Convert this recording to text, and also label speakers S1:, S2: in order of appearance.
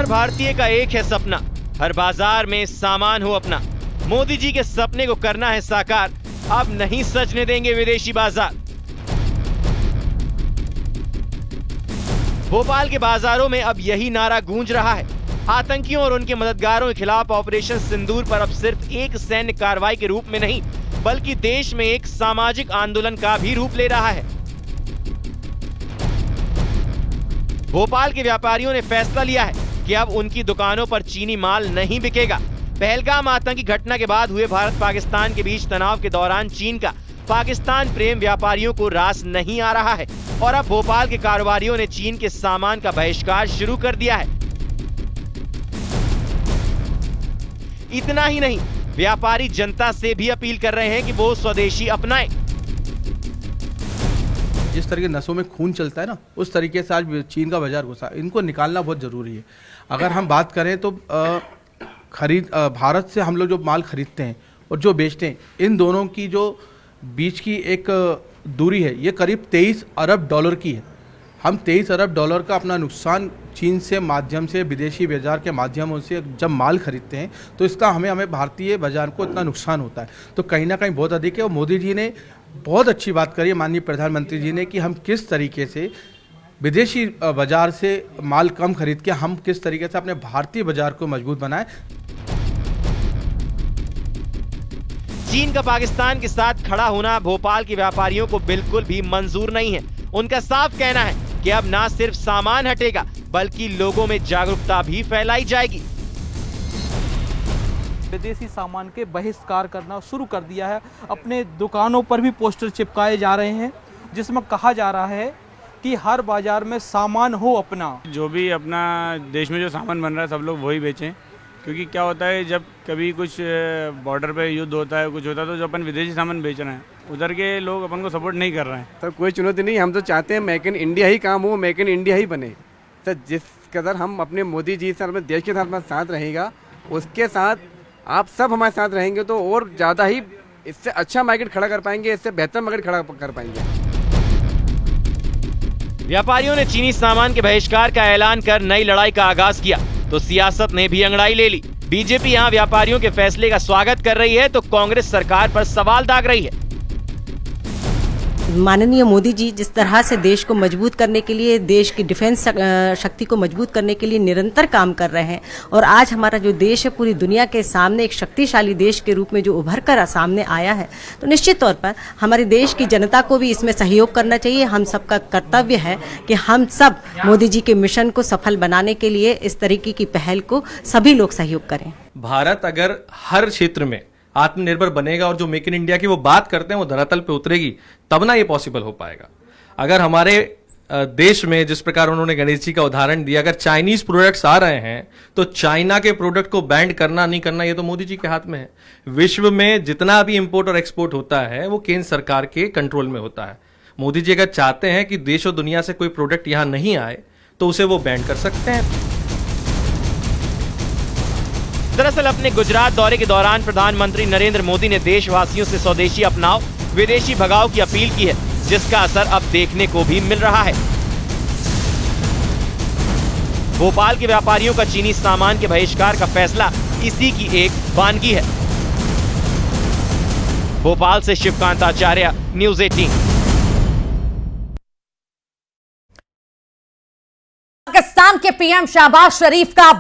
S1: भारतीय का एक है सपना, हर बाजार में सामान हो अपना। मोदी जी के सपने को करना है साकार, अब नहीं सजने देंगे विदेशी बाजार। भोपाल के बाजारों में अब यही नारा गूंज रहा है। आतंकियों और उनके मददगारों के खिलाफ ऑपरेशन सिंदूर पर अब सिर्फ एक सैन्य कार्रवाई के रूप में नहीं, बल्कि देश में एक सामाजिक आंदोलन का भी रूप ले रहा है। भोपाल के व्यापारियों ने फैसला लिया है कि अब उनकी दुकानों पर चीनी माल नहीं बिकेगा। पहलगाम आतंकी घटना के बाद हुए भारत पाकिस्तान के बीच तनाव के दौरान चीन का पाकिस्तान प्रेम व्यापारियों को रास नहीं आ रहा है और अब भोपाल के कारोबारियों ने चीन के सामान का बहिष्कार शुरू कर दिया है। इतना ही नहीं, व्यापारी जनता से भी अपील कर रहे हैं कि वो स्वदेशी अपनाएं।
S2: जिस तरह के नसों में खून चलता है ना, उस तरीके से आज चीन का बाजार घुसा, इनको निकालना बहुत जरूरी है। अगर हम बात करें तो भारत से हम लोग जो माल खरीदते हैं और जो बेचते हैं, इन दोनों की जो बीच की एक दूरी है, ये करीब 23 अरब डॉलर की है। हम 23 अरब डॉलर का अपना नुकसान चीन से माध्यम से, विदेशी बाजार के माध्यमों से जब माल खरीदते हैं, तो इसका हमें भारतीय बाजार को इतना नुकसान होता है। तो कहीं ना कहीं बहुत अधिक है। और मोदी जी ने बहुत अच्छी बात करी है, माननीय प्रधानमंत्री जी ने, कि हम किस तरीके से विदेशी बाजार से माल कम खरीद के हम किस तरीके से अपने भारतीय बाजार को मजबूत बनाएं।
S1: चीन का पाकिस्तान के साथ खड़ा होना भोपाल के व्यापारियों को बिल्कुल भी मंजूर नहीं है। उनका साफ कहना है कि अब ना सिर्फ सामान हटेगा, बल्कि लोगों में जागरूकता भी फैलाई जाएगी।
S3: विदेशी सामान के बहिष्कार करना शुरू कर दिया है। अपने दुकानों पर भी पोस्टर चिपकाए जा रहे हैं, जिसमें कहा जा रहा है कि हर बाजार में सामान हो अपना।
S4: जो भी अपना देश में जो सामान बन रहा है, सब लोग वही बेचें, क्योंकि क्या होता है, जब कभी कुछ बॉर्डर पे युद्ध होता है, कुछ होता है, तो जो अपन विदेशी सामान बेच रहे हैं, उधर के लोग अपन को सपोर्ट नहीं कर रहे हैं।
S5: सर कोई चुनौती नहीं, हम तो चाहते हैं मेक इन इंडिया ही काम हो, मेक इन इंडिया ही बने। सर जिस कदर हम अपने मोदी जी से अपने देश के साथ रहेगा, उसके साथ आप सब हमारे साथ रहेंगे तो और ज़्यादा ही इससे अच्छा मार्केट खड़ा कर पाएंगे, इससे बेहतर मार्केट खड़ा कर पाएंगे।
S1: व्यापारियों ने चीनी सामान के बहिष्कार का ऐलान कर नई लड़ाई का आगाज किया, तो सियासत ने भी अंगड़ाई ले ली। बीजेपी यहां व्यापारियों के फैसले का स्वागत कर रही है, तो कांग्रेस सरकार पर सवाल दाग रही है।
S6: माननीय मोदी जी जिस तरह से देश को मजबूत करने के लिए, देश की डिफेंस शक्ति को मजबूत करने के लिए निरंतर काम कर रहे हैं, और आज हमारा जो देश है पूरी दुनिया के सामने एक शक्तिशाली देश के रूप में जो उभर कर सामने आया है, तो निश्चित तौर पर हमारे देश की जनता को भी इसमें सहयोग करना चाहिए। हम सबका कर्तव्य है कि हम सब मोदी जी के मिशन को सफल बनाने के लिए इस तरीके की पहल को सभी लोग सहयोग करें।
S7: भारत अगर हर क्षेत्र में आत्मनिर्भर बनेगा और जो मेक इन इंडिया की वो बात करते हैं वो धरातल पे उतरेगी, तब ना ये पॉसिबल हो पाएगा। अगर हमारे देश में जिस प्रकार उन्होंने गणेश जी का उदाहरण दिया, अगर चाइनीज प्रोडक्ट्स आ रहे हैं तो चाइना के प्रोडक्ट को बैंड करना नहीं करना ये तो मोदी जी के हाथ में है। विश्व में जितना भी इंपोर्ट और एक्सपोर्ट होता है वो केंद्र सरकार के कंट्रोल में होता है। मोदी जी अगर चाहते हैं कि देश और दुनिया से कोई प्रोडक्ट यहां नहीं आए तो उसे वो बैंड कर सकते हैं।
S1: दरअसल अपने गुजरात दौरे के दौरान प्रधानमंत्री नरेंद्र मोदी ने देशवासियों से स्वदेशी अपनाओ, विदेशी भगाओ की अपील की है, जिसका असर अब देखने को भी मिल रहा है। भोपाल के व्यापारियों का चीनी सामान के बहिष्कार का फैसला इसी की एक वानगी है। भोपाल से शिवकांत आचार्य, न्यूज़ 18।
S8: पाकिस्तान के पीएम शहबाज शरीफ का